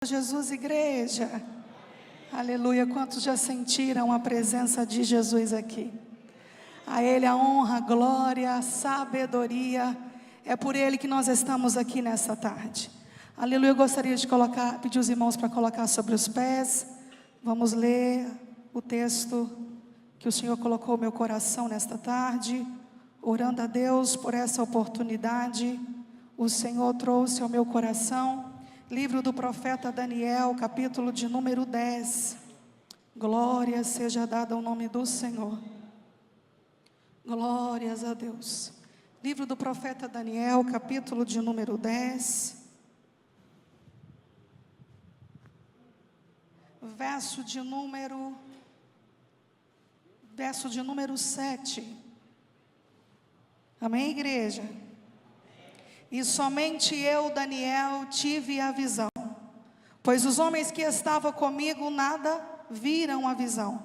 Jesus, igreja. Aleluia. Quantos já sentiram a presença de Jesus aqui? A Ele a honra, a glória, a sabedoria. É por Ele que nós estamos aqui nessa tarde. Aleluia. Eu gostaria de pedir os irmãos para colocar sobre os pés. Vamos ler o texto que o Senhor colocou no meu coração nesta tarde. Orando a Deus por essa oportunidade. O Senhor trouxe ao meu coração livro do profeta Daniel, capítulo de número 10. Glória seja dada ao nome do Senhor. Glórias a Deus. Livro do profeta Daniel, capítulo de número 10. Verso de número 7. Amém, igreja? E somente eu, Daniel, tive a visão, pois os homens que estavam comigo nada viram a visão.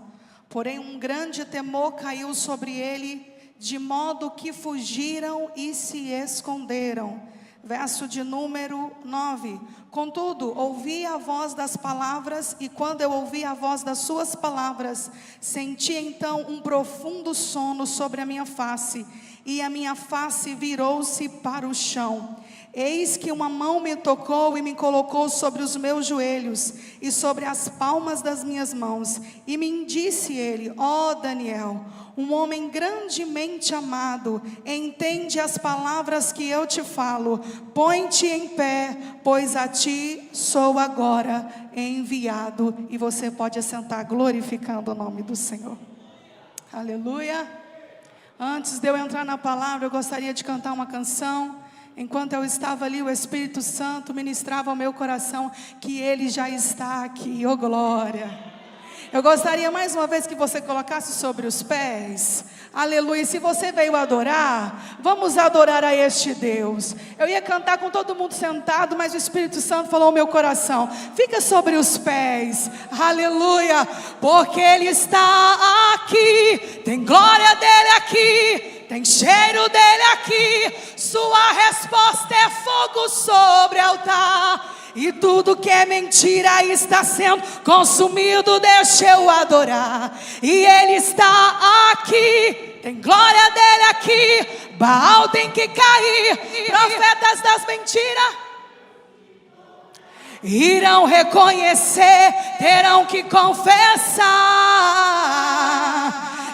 Porém um grande temor caiu sobre ele, de modo que fugiram e se esconderam. Verso de número 9. Contudo, ouvi a voz das palavras, e quando eu ouvi a voz das suas palavras, senti então um profundo sono sobre a minha face, e a minha face virou-se para o chão. Eis que uma mão me tocou e me colocou sobre os meus joelhos e sobre as palmas das minhas mãos. E me disse ele: ó Daniel, um homem grandemente amado, entende as palavras que eu te falo. Põe-te em pé, pois a ti sou agora enviado. E você pode assentar glorificando o nome do Senhor. Aleluia. Antes de eu entrar na palavra, eu gostaria de cantar uma canção. Enquanto eu estava ali, o Espírito Santo ministrava ao meu coração que Ele já está aqui. Oh glória! Eu gostaria mais uma vez que você colocasse sobre os pés. Aleluia. Se você veio adorar, vamos adorar a este Deus. Eu ia cantar com todo mundo sentado, mas o Espírito Santo falou ao meu coração: fica sobre os pés. Aleluia. Porque Ele está aqui. Tem glória dEle aqui. Tem cheiro dEle aqui. Sua resposta é fogo sobre altar. E tudo que é mentira está sendo consumido. Deixa eu adorar. E Ele está aqui. Tem glória dEle aqui. Baal tem que cair. Profetas das mentiras irão reconhecer, terão que confessar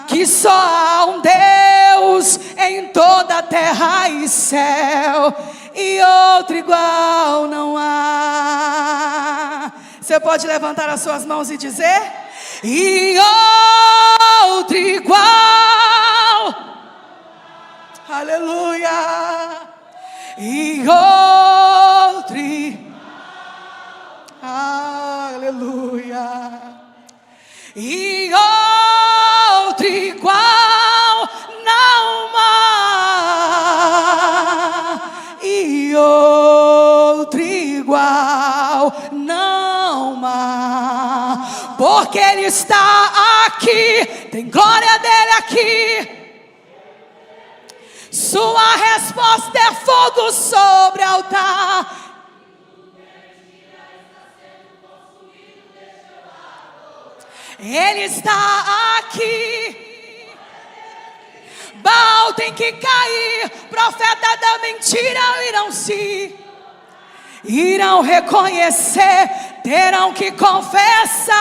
que só há um Deus em toda a terra e céu, e outro igual não há. Você pode levantar as suas mãos e dizer: e outro igual. Aleluia. E outro igual. Aleluia. E outro igual não há. E outro igual não há. Porque Ele está aqui. Tem glória dEle aqui. Sua resposta é fogo sobre altar. Ele está aqui. Baal tem que cair. Profeta da mentira irão reconhecer, terão que confessar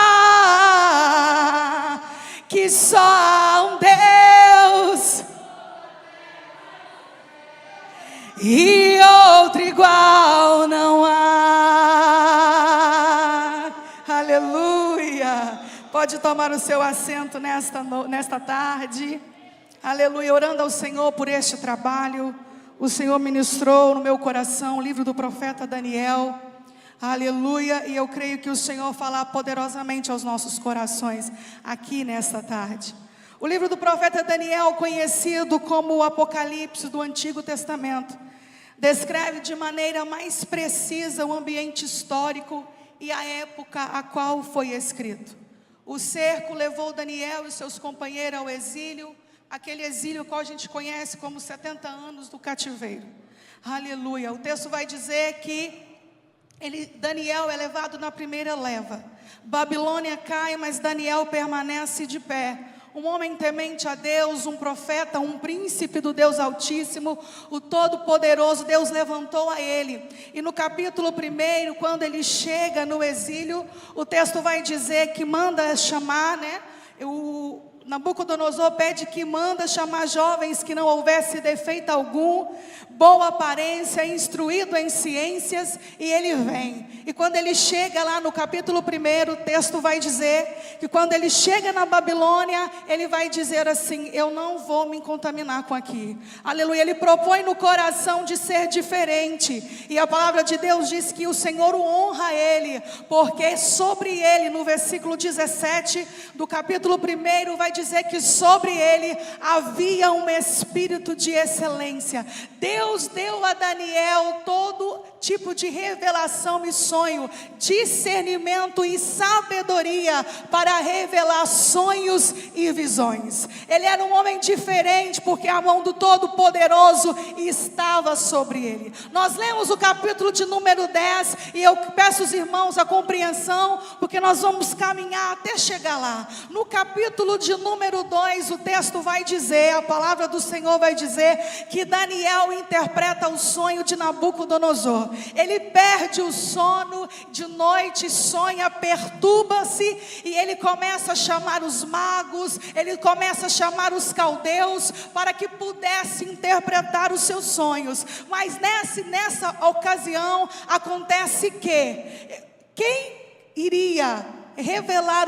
que só há um Deus e outro igual não há. Aleluia. Pode tomar o seu assento nesta tarde. Aleluia. Orando ao Senhor por este trabalho. O Senhor ministrou no meu coração o livro do profeta Daniel. Aleluia. E eu creio que o Senhor falar poderosamente aos nossos corações aqui nesta tarde. O livro do profeta Daniel, conhecido como o Apocalipse do Antigo Testamento, descreve de maneira mais precisa o ambiente histórico e a época a qual foi escrito. O cerco levou Daniel e seus companheiros ao exílio, aquele exílio qual a gente conhece como 70 anos do cativeiro. Aleluia. O texto vai dizer que Daniel é levado na primeira leva. Babilônia cai, mas Daniel permanece de pé. Um homem temente a Deus, um profeta, um príncipe do Deus Altíssimo, o Todo-Poderoso, Deus levantou a ele. E no capítulo 1, quando ele chega no exílio, o texto vai dizer que manda chamar, o Nabucodonosor pede que manda chamar jovens que não houvesse defeito algum, boa aparência, instruído em ciências, e ele vem. E quando ele chega lá no capítulo 1, o texto vai dizer que quando ele chega na Babilônia, ele vai dizer assim: eu não vou me contaminar com aqui. Aleluia, ele propõe no coração de ser diferente. E a palavra de Deus diz que o Senhor o honra ele, porque sobre ele, no versículo 17 do capítulo 1, vai dizer que sobre ele havia um espírito de excelência. Deus deu a Daniel todo tipo de revelação e sonho, discernimento e sabedoria para revelar sonhos e visões. Ele era um homem diferente, porque a mão do Todo-Poderoso estava sobre ele. Nós lemos o capítulo de número 10, e eu peço aos irmãos a compreensão, porque nós vamos caminhar até chegar lá. No capítulo de número 2, o texto vai dizer, a palavra do Senhor vai dizer, que Daniel interpreta o sonho de Nabucodonosor. Ele perde o sono de noite, sonha, perturba-se, e ele começa a chamar os magos, ele começa a chamar os caldeus, para que pudesse interpretar os seus sonhos. Mas nessa ocasião, acontece que quem iria revelar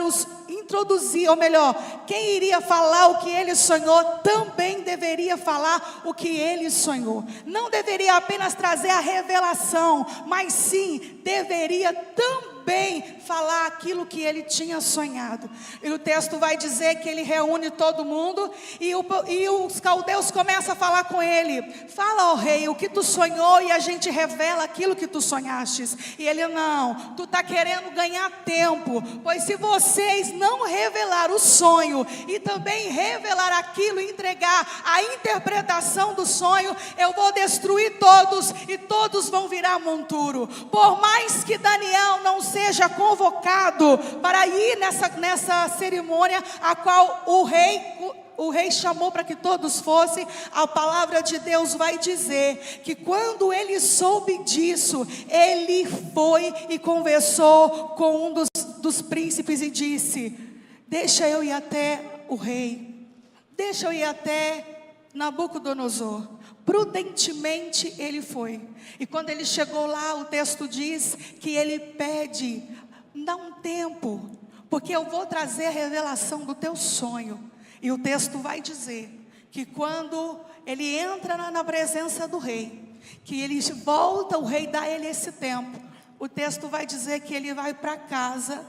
introduzir, ou melhor, quem iria falar o que ele sonhou, também deveria falar o que ele sonhou. Não deveria apenas trazer a revelação, mas sim, deveria também falar aquilo que ele tinha sonhado. E o texto vai dizer que ele reúne todo mundo, e os caldeus começam a falar com ele: fala ao rei o que tu sonhou, e a gente revela aquilo que tu sonhastes. E ele: não, tu está querendo ganhar tempo, pois se vocês não revelar o sonho, e também revelar aquilo, e entregar a interpretação do sonho, eu vou destruir todos, e todos vão virar monturo. Por mais que Daniel não seja convocado para ir nessa cerimônia, a qual o rei chamou para que todos fossem, a palavra de Deus vai dizer que quando ele soube disso, ele foi e conversou com um dos príncipes e disse: deixa eu ir até o rei, deixa eu ir até Nabucodonosor. Prudentemente ele foi, e quando ele chegou lá, o texto diz que ele pede: dá um tempo, porque eu vou trazer a revelação do teu sonho. E o texto vai dizer que quando ele entra na presença do rei, que ele volta, o rei dá a ele esse tempo. O texto vai dizer que ele vai para casa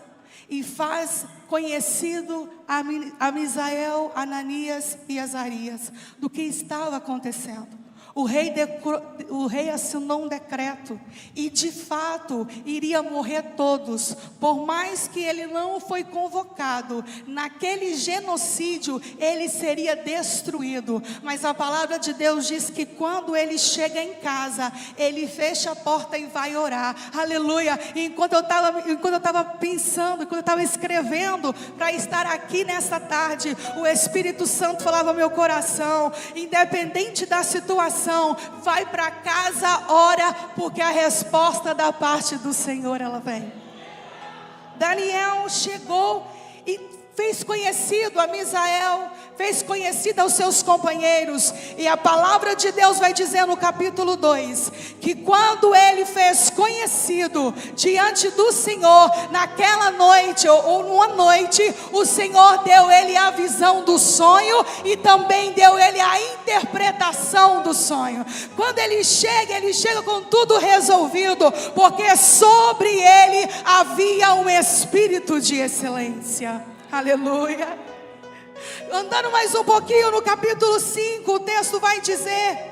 e faz conhecido a Misael, Ananias e Azarias do que estava acontecendo. O rei assinou um decreto, e de fato iria morrer todos. Por mais que ele não foi convocado, naquele genocídio ele seria destruído. Mas a palavra de Deus diz que quando ele chega em casa, ele fecha a porta e vai orar. Aleluia. E enquanto eu estava pensando, enquanto eu estava escrevendo para estar aqui nessa tarde, o Espírito Santo falava ao meu coração: independente da situação, vai para casa, ora, porque a resposta da parte do Senhor, ela vem. Daniel chegou e fez conhecido a Misael, fez conhecido aos seus companheiros, e a palavra de Deus vai dizer no capítulo 2, que quando ele fez conhecido diante do Senhor, naquela noite, ou numa noite, o Senhor deu ele a visão do sonho, e também deu ele a interpretação do sonho. Quando ele chega com tudo resolvido, porque sobre ele havia um espírito de excelência. Aleluia. Andando mais um pouquinho no capítulo 5, o texto vai dizer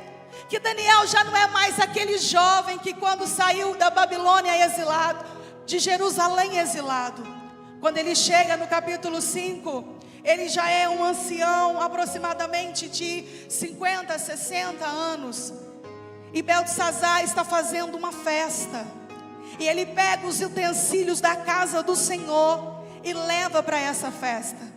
que Daniel já não é mais aquele jovem que quando saiu da Babilônia exilado, de Jerusalém exilado. Quando ele chega no capítulo 5, ele já é um ancião, aproximadamente de 50, 60 anos. E Beltesazar está fazendo uma festa. E ele pega os utensílios da casa do Senhor e leva para essa festa.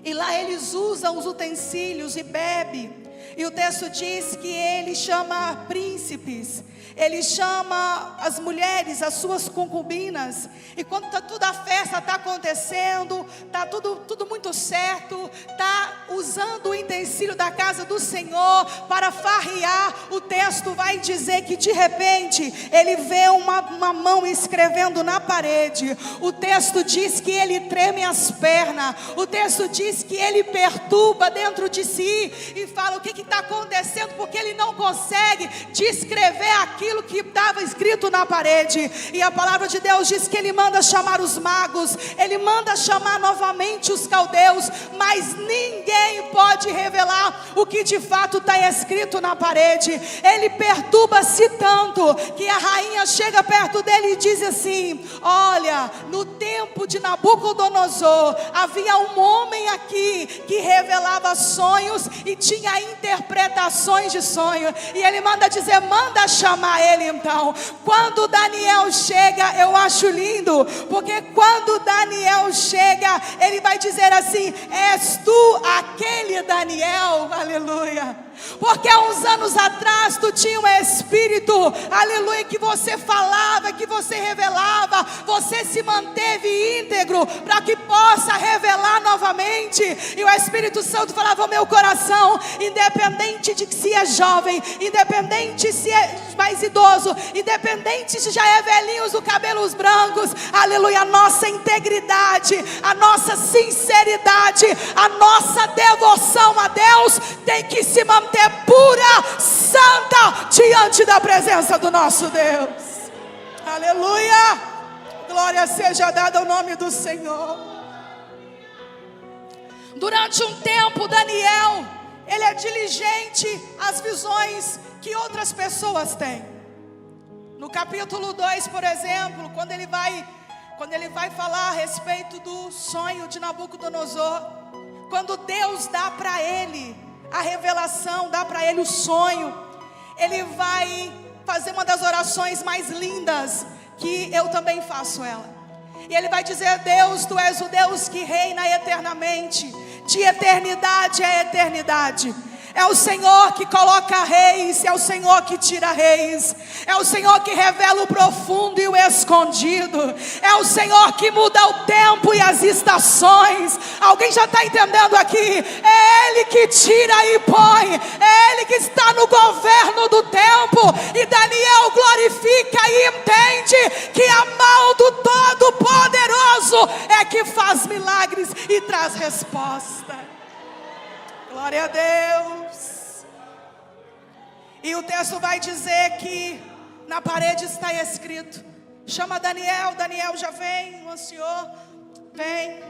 E lá eles usam os utensílios e bebem. E o texto diz que ele chama príncipes, ele chama as mulheres, as suas concubinas. E quando toda a festa está acontecendo, está tudo muito certo, está usando o utensílio da casa do Senhor para farrear, o texto vai dizer que de repente ele vê uma mão escrevendo na parede. O texto diz que ele treme as pernas, o texto diz que ele perturba dentro de si e fala: o que está acontecendo? Porque ele não consegue descrever aquilo que estava escrito na parede. E a palavra de Deus diz que ele manda chamar os magos, ele manda chamar novamente os caldeus, mas ninguém pode revelar o que de fato está escrito na parede. Ele perturba-se tanto que a rainha chega perto dele e diz assim: olha, no tempo de Nabucodonosor havia um homem aqui que revelava sonhos e tinha interpretações de sonho. E ele manda dizer: manda chamar ele. Então, quando Daniel chega, eu acho lindo, porque quando Daniel chega, ele vai dizer assim: és tu aquele Daniel? Aleluia. Porque há uns anos atrás tu tinha um espírito, aleluia, que você falava, que você revelava, você se manteve íntegro para que possa revelar novamente. E o Espírito Santo falava ao meu coração: independente de se é jovem, independente se é mais idoso, independente se já é velhinho, os cabelos brancos, aleluia, a nossa integridade, a nossa sinceridade, a nossa devoção a Deus tem que se manter pura, santa, diante da presença do nosso Deus. Aleluia, glória seja dada ao nome do Senhor. Durante um tempo, Daniel, ele é diligente às visões que outras pessoas têm. No capítulo 2, por exemplo, quando ele vai falar a respeito do sonho de Nabucodonosor, quando Deus dá para ele a revelação, dá para ele o sonho, ele vai fazer uma das orações mais lindas, que eu também faço ela. E ele vai dizer: Deus, tu és o Deus que reina eternamente, de eternidade a eternidade. É o Senhor que coloca reis, é o Senhor que tira reis, é o Senhor que revela o profundo e o escondido, é o Senhor que muda o tempo e as estações. Alguém já está entendendo aqui? É Ele que tira e põe, é Ele que está no governo do tempo. E Daniel glorifica e entende que a mão do Todo-Poderoso é que faz milagres e traz resposta. Glória a Deus. E o texto vai dizer que na parede está escrito: chama Daniel. Daniel já vem, o Senhor vem.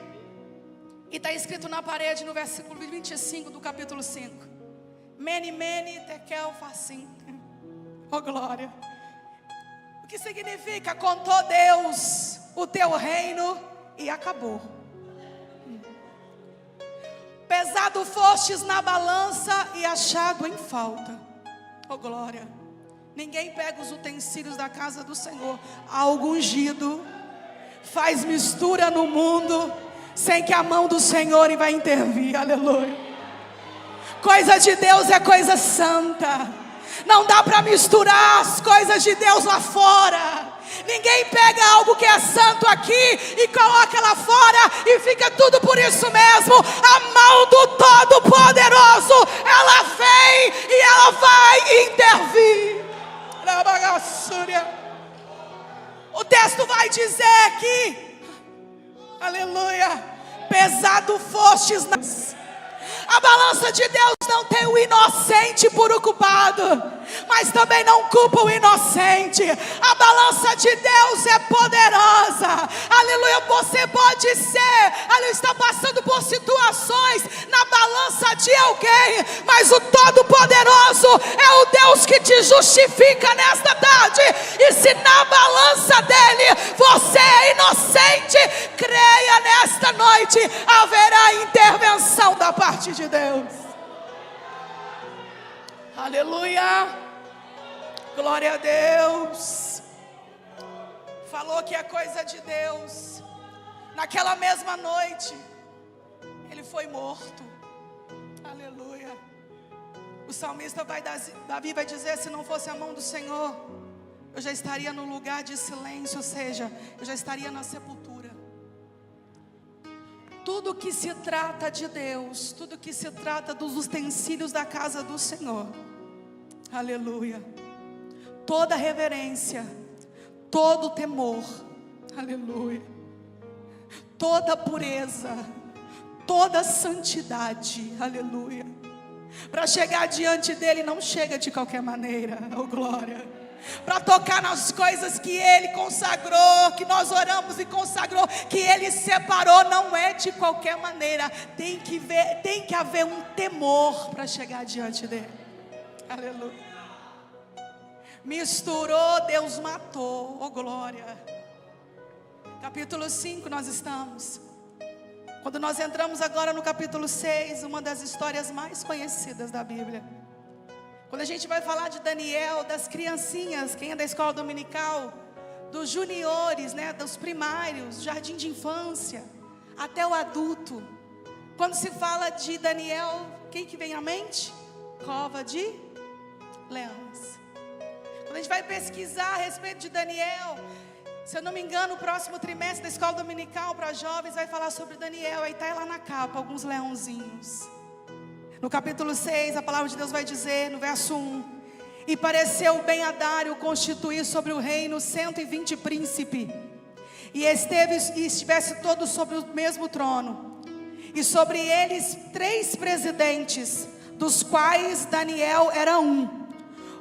E está escrito na parede, no versículo 25 do capítulo 5: Mene, mene, tekel, facim. Oh glória. O que significa? Contou Deus o teu reino e acabou. Pesado fostes na balança e achado em falta. Oh glória. Ninguém pega os utensílios da casa do Senhor, algo ungido, faz mistura no mundo, sem que a mão do Senhor vai intervir. Aleluia. Coisa de Deus é coisa santa. Não dá para misturar as coisas de Deus lá fora. Ninguém pega algo que é santo aqui e coloca lá fora e fica tudo por isso mesmo. A mão do Todo-Poderoso, ela vem e ela vai intervir. O texto vai dizer que, aleluia, pesado fostes nas... A balança de Deus não tem o inocente por o culpado, mas também não culpa o inocente. A balança de Deus é poderosa. Aleluia. Você pode ser, aleluia, está passando por situações na balança de alguém, mas o Todo-Poderoso é o Deus que te justifica nesta tarde. E se na balança dele você é inocente, creia, nesta noite haverá intervenção da parte de Deus. Aleluia. Glória a Deus. falou que é coisa de Deus. Naquela mesma noite, ele foi morto. Aleluia. O salmista Davi vai dizer: se não fosse a mão do Senhor, eu já estaria no lugar de silêncio, ou seja, eu já estaria na sepultura. Tudo que se trata de Deus, tudo que se trata dos utensílios da casa do Senhor, aleluia, toda reverência, todo temor, aleluia, toda pureza, toda santidade, aleluia, para chegar diante dele não chega de qualquer maneira, oh glória. Para tocar nas coisas que Ele consagrou, que nós oramos e consagrou, que Ele separou, não é de qualquer maneira. Tem que haver um temor para chegar diante dele. Aleluia. Misturou, Deus matou, oh glória. Capítulo 5 nós estamos. Quando nós entramos agora no capítulo 6, uma das histórias mais conhecidas da Bíblia. Quando a gente vai falar de Daniel, das criancinhas, quem é da escola dominical, dos juniores, né, dos primários, jardim de infância, até o adulto. Quando se fala de Daniel, quem que vem à mente? Cova de leões. Quando a gente vai pesquisar a respeito de Daniel, se eu não me engano, o próximo trimestre da escola dominical para jovens vai falar sobre Daniel. Aí está lá na capa, alguns leãozinhos. No capítulo 6, a palavra de Deus vai dizer, no verso 1: e pareceu bem a Dário constituir sobre o reino 120 príncipes, e estivesse todos sobre o mesmo trono, e sobre eles 3 presidentes, dos quais Daniel era um,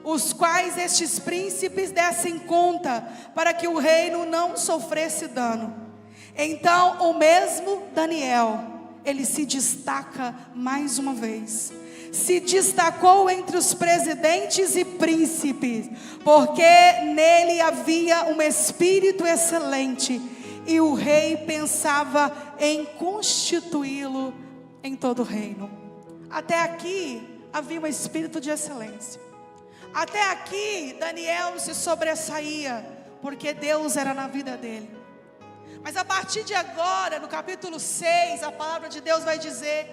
os quais estes príncipes dessem conta, para que o reino não sofresse dano. Então o mesmo Daniel, ele se destaca mais uma vez. Se destacou entre os presidentes e príncipes, porque nele havia um espírito excelente, e o rei pensava em constituí-lo em todo o reino. Até aqui havia um espírito de excelência. Até aqui Daniel se sobressaía, porque Deus era na vida dele. Mas a partir de agora, no capítulo 6, a palavra de Deus vai dizer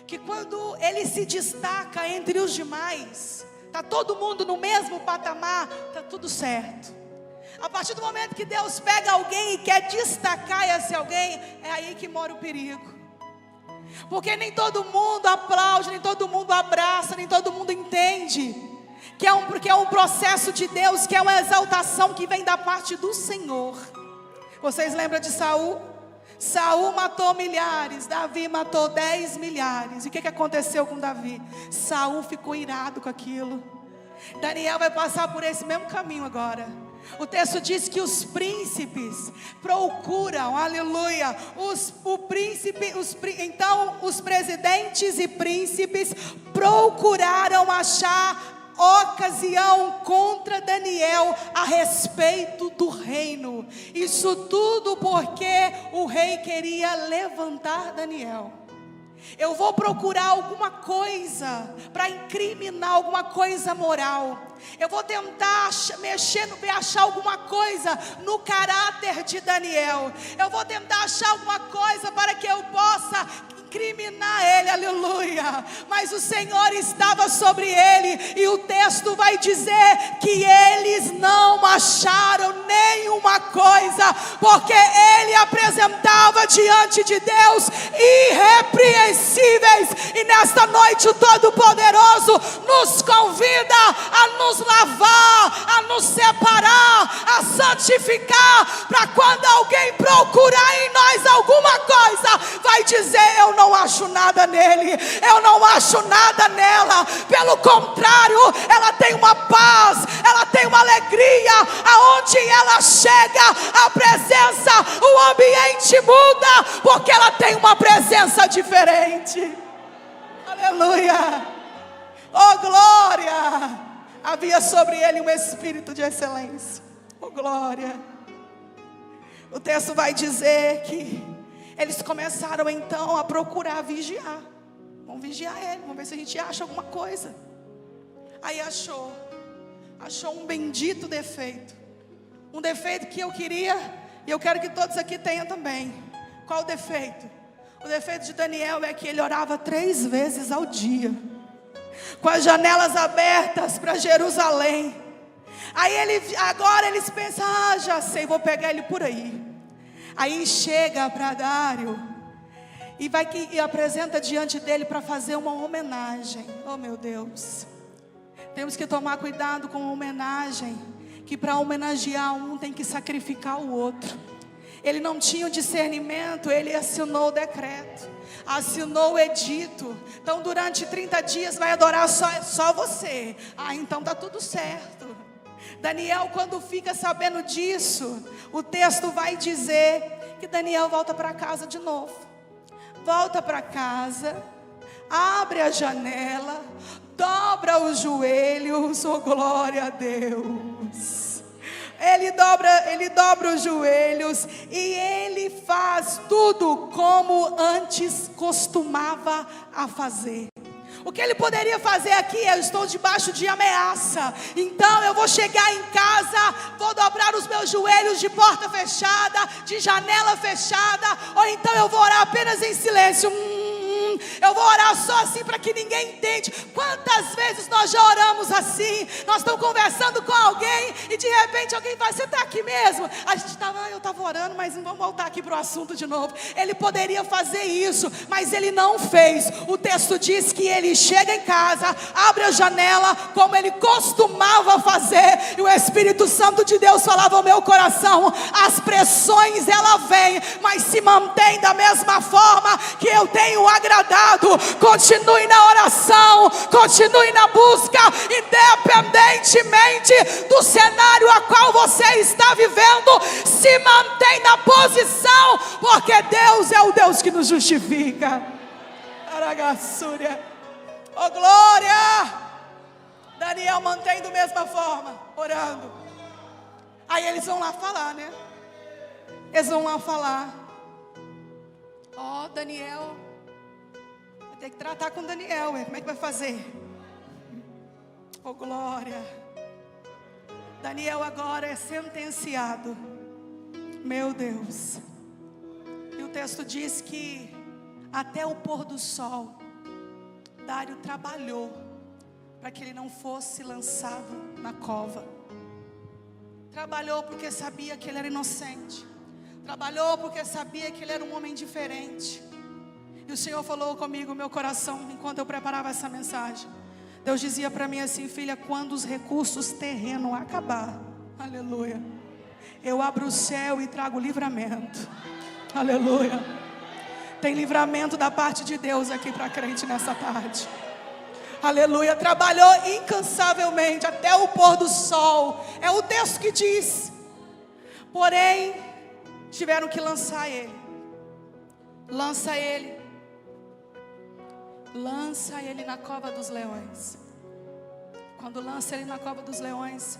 que quando ele se destaca entre os demais, está todo mundo no mesmo patamar, está tudo certo. A partir do momento que Deus pega alguém e quer destacar esse alguém, é aí que mora o perigo. Porque nem todo mundo aplaude, nem todo mundo abraça, nem todo mundo entende porque é um processo de Deus, que é uma exaltação que vem da parte do Senhor. Vocês lembram de Saul? Saul matou milhares, Davi matou 10 milhares. E o que aconteceu com Davi? Saul ficou irado com aquilo. Daniel vai passar por esse mesmo caminho agora. O texto diz que os príncipes procuram, aleluia, então os presidentes e príncipes procuraram achar ocasião contra Daniel a respeito do reino. Isso tudo porque o rei queria levantar Daniel. Eu vou procurar alguma coisa para incriminar, alguma coisa moral. Eu vou tentar achar alguma coisa no caráter de Daniel. Eu vou tentar achar alguma coisa para que eu possa incriminar ele, aleluia. Mas o Senhor estava sobre ele, e o texto vai dizer que eles não acharam nenhuma coisa, porque ele apresentava diante de Deus irrepreensíveis. E nesta noite o Todo-Poderoso nos convida a nos lavar, a nos separar, a santificar, para quando alguém procurar em nós alguma coisa, vai dizer: eu não acho nada nele, eu não acho nada nela. Pelo contrário, ela tem uma paz, ela tem uma alegria. Aonde ela chega, a presença, o ambiente muda, porque ela tem uma presença diferente. Aleluia, oh glória. Havia sobre ele um espírito de excelência, oh glória. O texto vai dizer que eles começaram então a procurar vigiar. Vamos vigiar ele, vamos ver se a gente acha alguma coisa. Aí achou um bendito defeito. Um defeito que eu queria, e eu quero que todos aqui tenham também. Qual o defeito? O defeito de Daniel é que ele orava 3 vezes ao dia, com as janelas abertas para Jerusalém. Aí agora eles pensam, já sei, vou pegar ele por aí. Aí chega para Dário e apresenta diante dele para fazer uma homenagem. Oh meu Deus, temos que tomar cuidado com a homenagem, que para homenagear um tem que sacrificar o outro. Ele não tinha o discernimento, ele assinou o decreto, assinou o edito. Então durante 30 dias vai adorar só você. Então tá tudo certo. Daniel, quando fica sabendo disso, o texto vai dizer que Daniel volta para casa de novo. Volta para casa, abre a janela, dobra os joelhos, oh glória a Deus. Ele dobra os joelhos e ele faz tudo como antes costumava a fazer. O que ele poderia fazer aqui? Eu estou debaixo de ameaça, então eu vou chegar em casa, vou dobrar os meus joelhos de porta fechada, de janela fechada, ou então eu vou orar apenas em silêncio. Eu vou orar só assim para que ninguém entende. Quantas vezes nós já oramos assim? Nós estamos conversando com alguém e de repente alguém fala, você está aqui mesmo? A gente estava, eu estava orando, mas vamos voltar aqui para o assunto de novo. Ele poderia fazer isso, mas ele não fez. O texto diz que ele chega em casa, abre a janela como ele costumava fazer, e o Espírito Santo de Deus falava ao meu coração, as pressões ela vem, mas se mantém da mesma forma que eu tenho agradado. Continue na oração, continue na busca, independentemente do cenário a qual você está vivendo, se mantém na posição, porque Deus é o Deus que nos justifica. Oh glória! Daniel mantém da mesma forma, orando. Aí eles vão lá falar, né? Eles vão lá falar, Daniel, tem que tratar com Daniel, como é que vai fazer? Oh glória! Daniel agora é sentenciado. Meu Deus! E o texto diz que até o pôr do sol, Dário trabalhou para que ele não fosse lançado na cova. Trabalhou porque sabia que ele era inocente. Trabalhou porque sabia que ele era um homem diferente. E o Senhor falou comigo no meu coração enquanto eu preparava essa mensagem. Deus dizia para mim assim, filha, quando os recursos terrenos acabar, aleluia, eu abro o céu e trago livramento. Aleluia. Tem livramento da parte de Deus aqui para crente nessa tarde. Aleluia. Trabalhou incansavelmente até o pôr do sol. É o texto que diz. Porém, tiveram que lançar ele. Lança ele na cova dos leões. Quando lança ele na cova dos leões,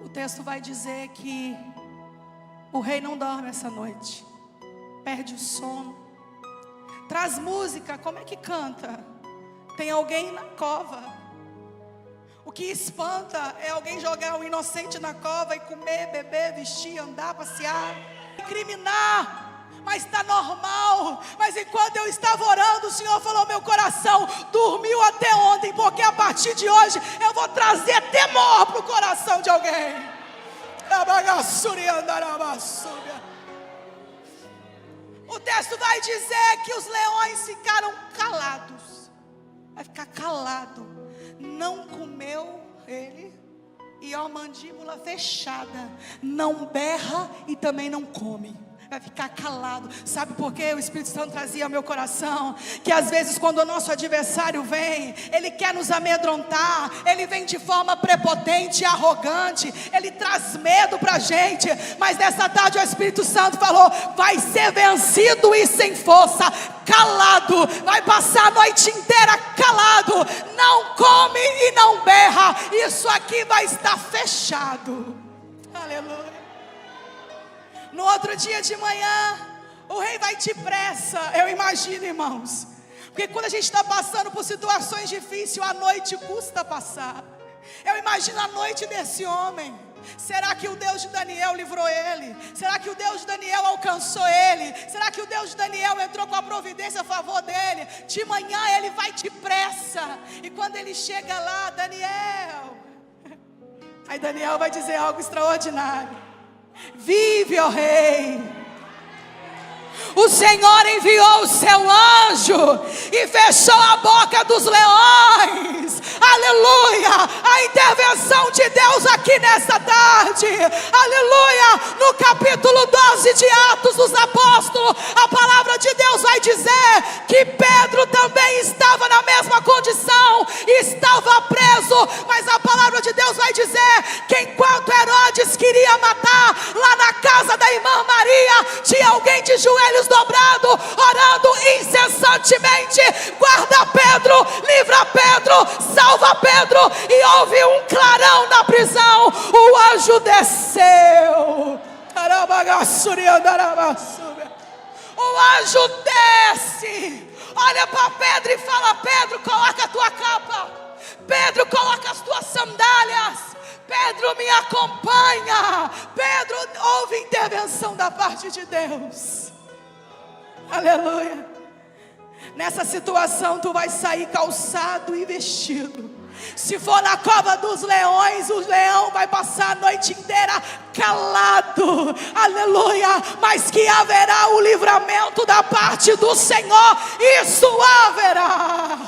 o texto vai dizer que o rei não dorme essa noite, perde o sono, traz música. Como é que canta? Tem alguém na cova. O que espanta é alguém jogar o inocente na cova e comer, beber, vestir, andar, passear, incriminar. Mas está normal. Mas enquanto eu estava orando, o Senhor falou ao meu coração, dormiu até ontem, porque a partir de hoje eu vou trazer temor para o coração de alguém. O texto vai dizer que os leões ficaram calados. Vai ficar calado. Não comeu ele. E a mandíbula fechada. Não berra e também não come. Vai ficar calado. Sabe por quê? O Espírito Santo trazia ao meu coração que às vezes quando o nosso adversário vem, ele quer nos amedrontar, ele vem de forma prepotente e arrogante, ele traz medo pra gente. Mas nessa tarde o Espírito Santo falou, vai ser vencido e sem força, calado, vai passar a noite inteira calado, não come e não berra, isso aqui vai estar fechado. Aleluia. No outro dia de manhã, o rei vai depressa. Eu imagino, irmãos, porque quando a gente está passando por situações difíceis, a noite custa passar. Eu imagino a noite desse homem. Será que o Deus de Daniel livrou ele? Será que o Deus de Daniel alcançou ele? Será que o Deus de Daniel entrou com a providência a favor dele? De manhã ele vai depressa. E quando ele chega lá, Daniel, aí Daniel vai dizer algo extraordinário. Vive, ó rei. O Senhor enviou o seu anjo e fechou a boca dos leões. Aleluia! A intervenção de Deus aqui nesta tarde. Aleluia! No capítulo 12 de Atos dos Apóstolos, a palavra de Deus vai dizer que Pedro também estava na mesma condição, estava preso, mas a palavra de Deus vai dizer que enquanto Herodes queria matar, lá na casa da irmã Maria, tinha alguém de joelhos dobrado, orando incessantemente: guarda Pedro, livra Pedro, salva Pedro. E houve um clarão na prisão, o anjo desceu. O anjo desce, olha para Pedro e fala: Pedro, coloca a tua capa, Pedro, coloca as tuas sandálias, Pedro, me acompanha. Pedro, houve intervenção da parte de Deus. Aleluia. Nessa situação tu vai sair calçado e vestido. Se for na cova dos leões, o leão vai passar a noite inteira calado. Aleluia. Mas que haverá o livramento da parte do Senhor, isso haverá.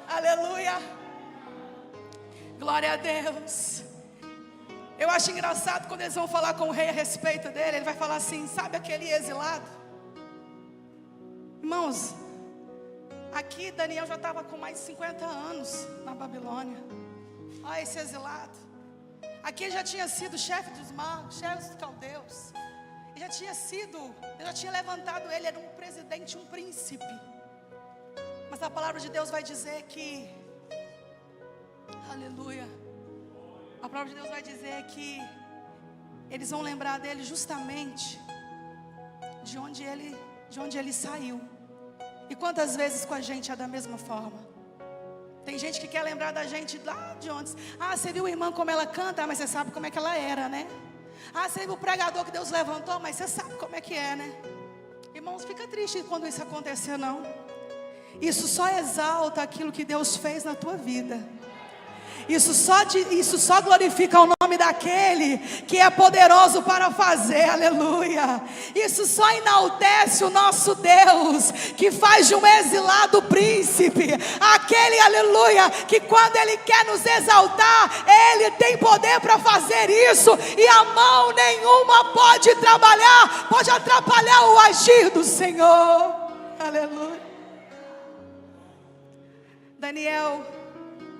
Aleluia. Glória a Deus. Eu acho engraçado quando eles vão falar com o rei a respeito dele. Ele vai falar assim: sabe aquele exilado? Irmãos, aqui Daniel já estava com mais de 50 anos na Babilônia. Olha esse exilado. Aqui ele já tinha sido chefe dos magos, chefe dos caldeus. Ele já tinha levantado ele, era um presidente, um príncipe. Mas a palavra de Deus vai dizer que, aleluia, a palavra de Deus vai dizer que eles vão lembrar dele justamente de onde ele saiu. E quantas vezes com a gente é da mesma forma? Tem gente que quer lembrar da gente lá de onde. Ah, você viu a irmã como ela canta, mas você sabe como é que ela era, né? Ah, você viu o pregador que Deus levantou, mas você sabe como é que é, né? Irmãos, fica triste quando isso acontecer, não. Isso só exalta aquilo que Deus fez na tua vida. Isso só glorifica o nome daquele que é poderoso para fazer, aleluia. Isso só enaltece o nosso Deus, que faz de um exilado príncipe, aquele, aleluia, que quando Ele quer nos exaltar, Ele tem poder para fazer isso, e a mão nenhuma pode atrapalhar o agir do Senhor, aleluia. Daniel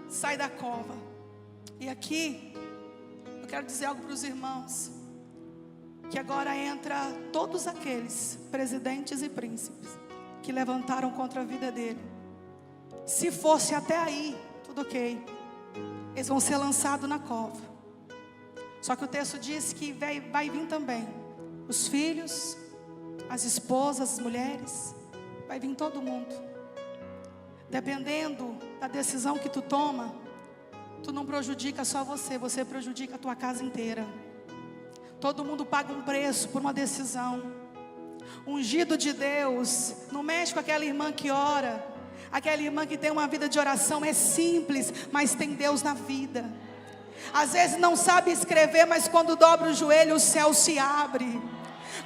sai da cova. E aqui eu quero dizer algo para os irmãos, que agora entra todos aqueles presidentes e príncipes que levantaram contra a vida dele. Se fosse até aí, tudo ok, eles vão ser lançados na cova. Só que o texto diz que vai vir também os filhos, as esposas, as mulheres, vai vir todo mundo. Dependendo da decisão que tu toma, tu não prejudica só você prejudica a tua casa inteira. Todo mundo paga um preço por uma decisão. Ungido de Deus não mexe com aquela irmã que ora, aquela irmã que tem uma vida de oração, é simples, mas tem Deus na vida. Às vezes não sabe escrever, mas quando dobra o joelho, o céu se abre.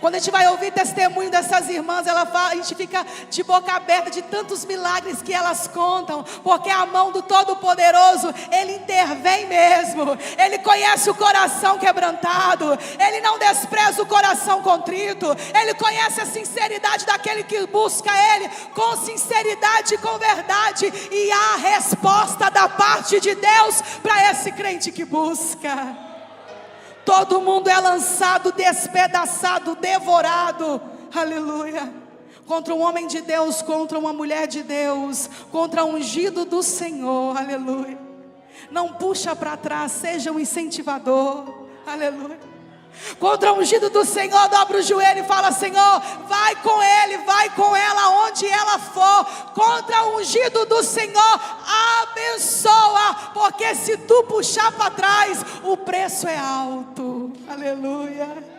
Quando a gente vai ouvir testemunho dessas irmãs, a gente fica de boca aberta de tantos milagres que elas contam, porque a mão do Todo-Poderoso, Ele intervém mesmo. Ele conhece o coração quebrantado, Ele não despreza o coração contrito, Ele conhece a sinceridade daquele que busca Ele com sinceridade e com verdade, e há resposta da parte de Deus para esse crente que busca. Todo mundo é lançado, despedaçado, devorado, aleluia, contra um homem de Deus, contra uma mulher de Deus, contra um ungido do Senhor, aleluia. Não puxa para trás, seja um incentivador, aleluia. Contra o ungido do Senhor, dobra o joelho e fala: Senhor, vai com ele, vai com ela, onde ela for. Contra o ungido do Senhor, abençoa, porque se tu puxar para trás, o preço é alto. Aleluia.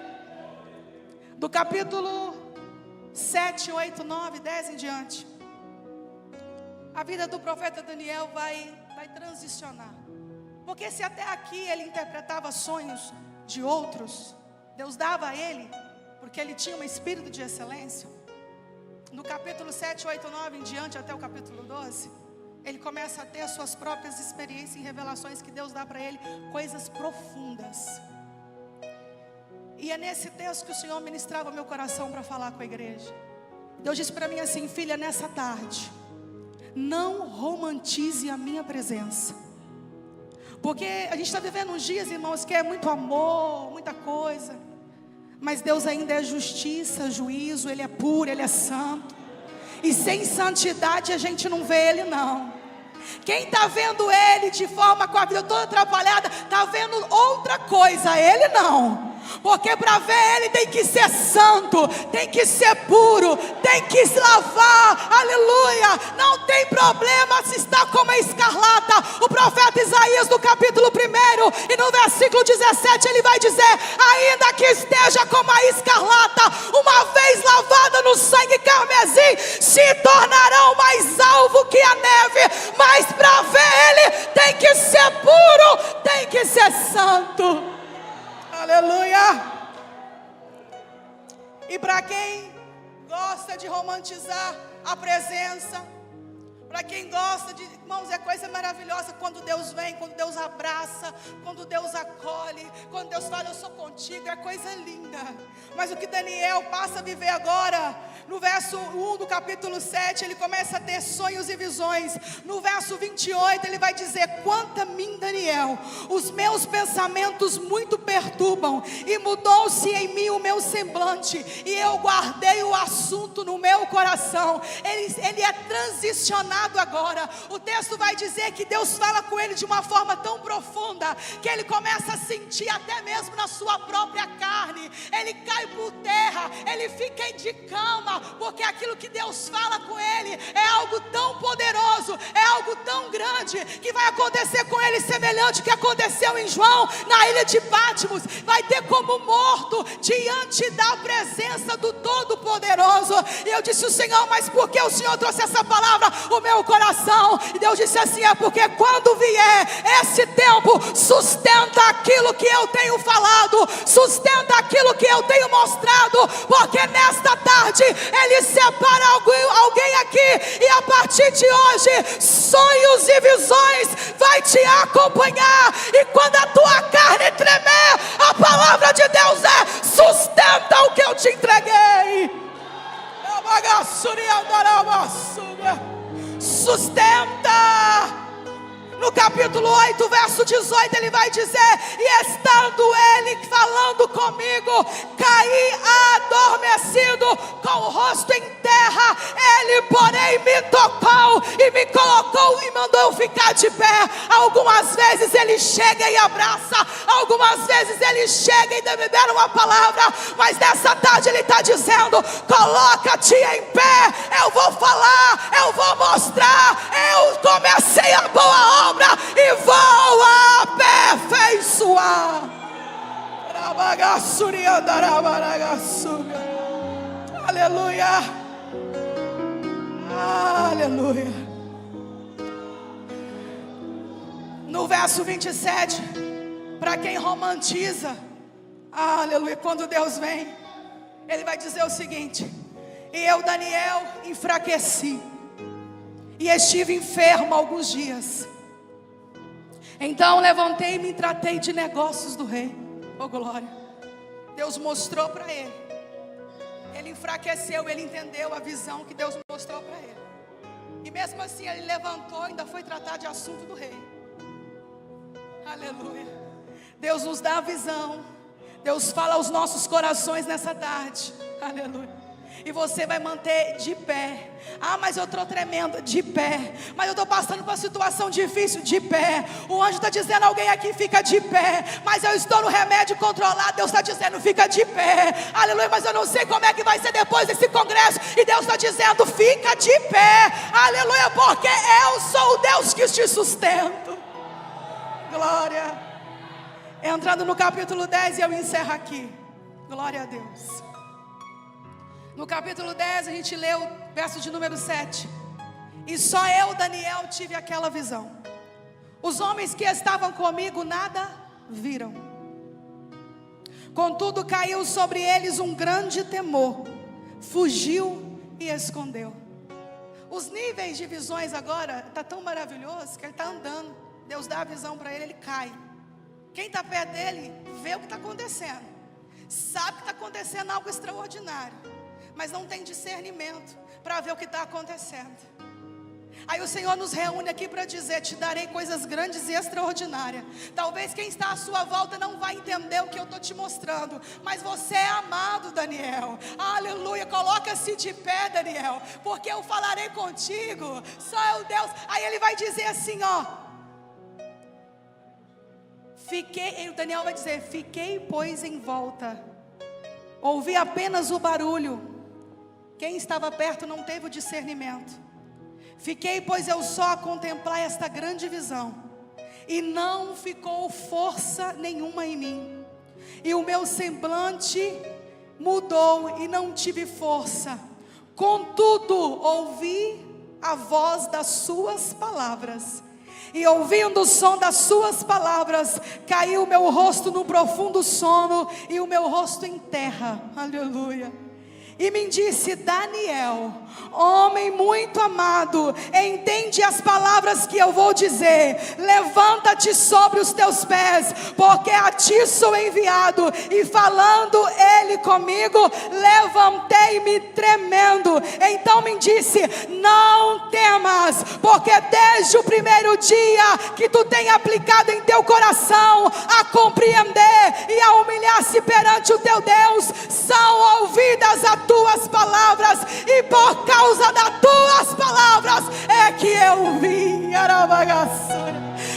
Do capítulo 7, 8, 9, 10 em diante, a vida do profeta Daniel vai transicionar. Porque se até aqui ele interpretava sonhos de outros, Deus dava a ele, porque ele tinha um espírito de excelência. No capítulo 7, 8, 9 em diante, até o capítulo 12, ele começa a ter as suas próprias experiências e revelações que Deus dá para ele, coisas profundas. E é nesse texto que o Senhor ministrava meu coração para falar com a igreja. Deus disse para mim assim: filha, nessa tarde, não romantize a minha presença. Porque a gente está vivendo uns dias, irmãos, que é muito amor, muita coisa. Mas Deus ainda é justiça, juízo, Ele é puro, Ele é santo. E sem santidade a gente não vê Ele não. Quem está vendo Ele de forma com a vida toda atrapalhada, está vendo outra coisa, Ele não. Porque para ver Ele tem que ser santo, tem que ser puro, tem que se lavar, aleluia. Não tem problema se está como a escarlata. O profeta Isaías no capítulo 1 e no versículo 17 ele vai dizer: ainda que esteja como a escarlata, uma vez lavada no sangue carmesim, se tornarão mais alvo que a neve. Mas para ver Ele tem que ser puro, tem que ser santo. Aleluia. E para quem gosta de romantizar a presença, para quem gosta de, irmãos, é coisa maravilhosa quando Deus vem, quando Deus abraça, quando Deus acolhe, quando Deus fala: eu sou contigo, é coisa linda. Mas o que Daniel passa a viver agora, no verso 1 do capítulo 7, ele começa a ter sonhos e visões. No verso 28 ele vai dizer: quanto a mim, Daniel, os meus pensamentos muito perturbam, e mudou-se em mim o meu semblante, e eu guardei o assunto no meu coração. Ele é transicionado agora. O texto vai dizer que Deus fala com ele de uma forma tão profunda, que ele começa a sentir até mesmo na sua própria carne. Ele cai por terra, ele fica de cama, porque aquilo que Deus fala com ele é algo tão poderoso, é algo tão grande, que vai acontecer com ele semelhante que aconteceu em João, na ilha de Patmos. Vai ter como morto diante da presença do Todo-Poderoso. E eu disse: o Senhor, mas por que o Senhor trouxe essa palavra ao meu coração? E Deus disse assim: é porque quando vier esse tempo, sustenta aquilo que eu tenho falado, sustenta aquilo que eu tenho mostrado, porque nesta tarde Ele separa alguém aqui, e a partir de hoje sonhos e visões vai te acompanhar. E quando a tua carne tremer, a palavra de Deus é: sustenta o que eu te entreguei. Sustenta. No capítulo 8, verso 18, ele vai dizer: e estando ele falando comigo, caí adormecido, com o rosto em terra. Ele, porém, me tocou e me colocou e mandou eu ficar de pé. Algumas vezes ele chega e abraça, algumas vezes ele chega e libera uma palavra, mas nessa tarde ele está dizendo: coloca-te em pé, eu vou falar, eu vou mostrar, eu comecei a boa obra e vou aperfeiçoar. Aleluia. Aleluia. No verso 27, para quem romantiza, aleluia, quando Deus vem, Ele vai dizer o seguinte: e eu, Daniel, enfraqueci e estive enfermo alguns dias. Então levantei-me e tratei de negócios do rei. Oh glória. Deus mostrou para ele. Ele enfraqueceu, ele entendeu a visão que Deus mostrou para ele. E mesmo assim ele levantou e ainda foi tratar de assunto do rei. Aleluia. Deus nos dá a visão. Deus fala aos nossos corações nessa tarde. Aleluia. e você vai manter de pé. Ah, mas eu estou tremendo, de pé. Mas eu estou passando por uma situação difícil, de pé. O anjo está dizendo, alguém aqui fica de pé. Mas eu estou no remédio controlado, Deus está dizendo, fica de pé. Aleluia, mas eu não sei como é que vai ser depois desse congresso. E Deus está dizendo, fica de pé. Aleluia, porque eu sou o Deus que te sustento. Glória. Entrando no capítulo 10 e eu encerro aqui. Glória a Deus. No capítulo 10 a gente lê o verso de número 7. E só eu, Daniel, tive aquela visão. Os homens que estavam comigo nada viram. Contudo caiu sobre eles um grande temor. Fugiu e escondeu. Os níveis de visões agora está tão maravilhoso que ele está andando. Deus dá a visão para ele, ele cai. Quem está perto dele vê o que está acontecendo. Sabe que está acontecendo algo extraordinário, mas não tem discernimento para ver o que está acontecendo. Aí o Senhor nos reúne aqui para dizer, te darei coisas grandes e extraordinárias. Talvez quem está à sua volta não vai entender o que eu estou te mostrando, mas você é amado, Daniel. Aleluia, coloca-se de pé, Daniel, porque eu falarei contigo. Só é o Deus. Aí ele vai dizer assim, ó. O Daniel vai dizer, fiquei pois em volta. Ouvi apenas o barulho. Quem estava perto não teve o discernimento. Fiquei, pois eu só a contemplar esta grande visão, e não ficou força nenhuma em mim. E o meu semblante mudou e não tive força. Contudo, ouvi a voz das suas palavras. E ouvindo o som das suas palavras, caiu o meu rosto num profundo sono, e o meu rosto em terra. Aleluia. E me disse, Daniel, homem muito amado, entende as palavras que eu vou dizer. Levanta-te sobre os teus pés, porque a ti sou enviado. E falando ele comigo, levantei-me tremendo. Então me disse, não temas, porque desde o primeiro dia que tu tem aplicado em teu coração a compreender e a humilhar-se perante o teu Deus, são ouvidas a tuas palavras, e por causa das tuas palavras é que eu vim.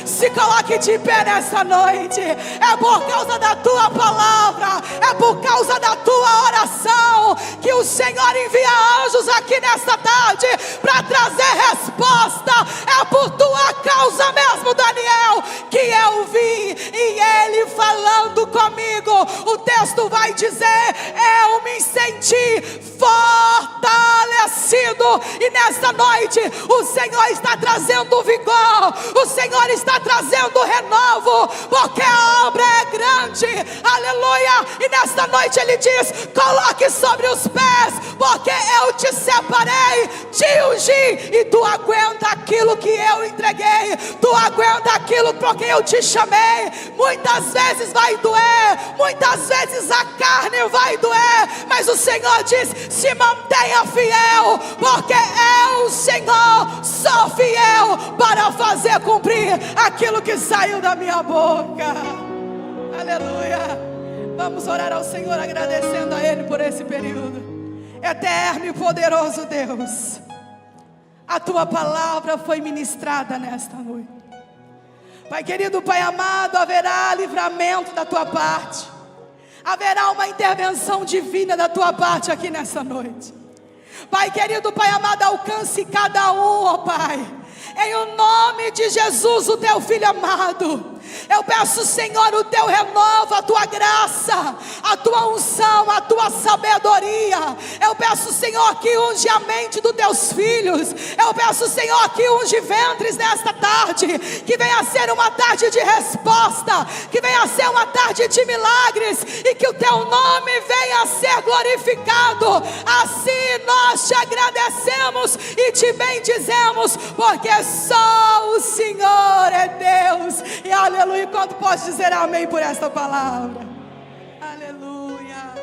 Se coloque de pé nessa noite. É por causa da tua palavra, é por causa da tua oração que o Senhor envia anjos aqui nesta tarde para trazer resposta. É por tua causa mesmo, Daniel, que eu vim. E ele falando comigo, o texto vai dizer, eu me senti fortalecido. E nesta noite o Senhor está trazendo vigor, o Senhor está trazendo renovo, porque a obra é grande. Aleluia. E nesta noite ele diz, coloque sobre os pés, porque eu te separei, te ungi, e tu aguenta aquilo que eu entreguei, tu aguenta aquilo porque eu te chamei. Muitas vezes vai doer, muitas vezes a carne vai doer, mas o Senhor diz, se mantenha fiel, porque eu, Senhor, sou fiel para fazer cumprir aquilo que saiu da minha boca. Aleluia. Vamos orar ao Senhor agradecendo a Ele por esse período. Eterno e poderoso Deus, a tua palavra foi ministrada nesta noite. Pai querido, Pai amado, haverá livramento da tua parte, haverá uma intervenção divina da tua parte aqui nessa noite. Pai querido, Pai amado, alcance cada um, ó Pai, em o nome de Jesus, o teu filho amado. Eu peço, Senhor, o teu renovo, a tua graça, a tua unção, a tua sabedoria. Eu peço, Senhor, que unge a mente dos teus filhos. Eu peço, Senhor, que unge ventres nesta tarde, que venha ser uma tarde de resposta, que venha ser uma tarde de milagres, e que o teu nome venha a ser glorificado. Assim nós te agradecemos e te bendizemos, porque só o Senhor é Deus. E aleluia, quanto pode dizer amém por esta palavra? Aleluia.